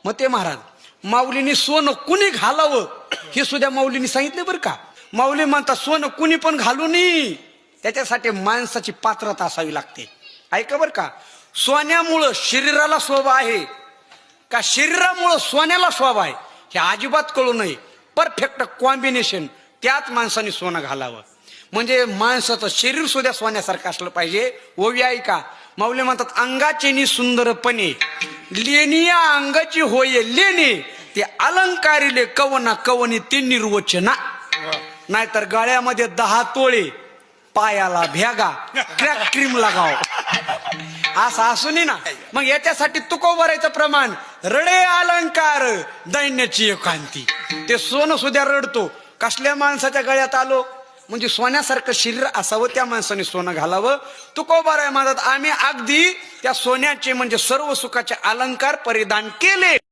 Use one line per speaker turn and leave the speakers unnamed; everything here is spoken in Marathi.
होते महाराज. माऊलींनी सोनं कुणी घालावं हे सुद्धा माऊलींनी सांगितले बरं का. माऊली म्हणतात सोनं कुणी पण घालू नये, त्याच्यासाठी माणसाची पात्रता असावी लागते. ऐका बरं का, सोन्यामुळं शरीराला शोभा आहे का शरीरामुळं सोन्याला शोभा आहे हे अजिबात कळू नये. परफेक्ट कॉम्बिनेशन, त्यात माणसाने सोनं घालावं. म्हणजे माणसाचं शरीर सुद्धा सोन्यासारखं असलं पाहिजे. ओवी ऐका, माऊली म्हणतात अंगाचे सुंदरपणे लेनिया अंगाची होय लेणे, ते अलंकारिले कवना कवनी ते निर्वचना. नाहीतर गळ्यामध्ये 10 तोळे, पायाला भ्यागा, क्रॅक क्रीम लगाव, असं असून ना. मग याच्यासाठी तुकोबरायचं प्रमाण, रडे अलंकार दैन्याची एकांती. ते सोनं सुद्धा रडतो. कसल्या माणसाच्या गळ्यात आलो म्हणजे सोन्यासारखं शरीर असावं, त्या माणसाने सोनं घालावं. तुकोबाराय म्हणतात आम्ही अगदी त्या सोन्याचे म्हणजे सर्व सुखाचे अलंकार परिधान केले.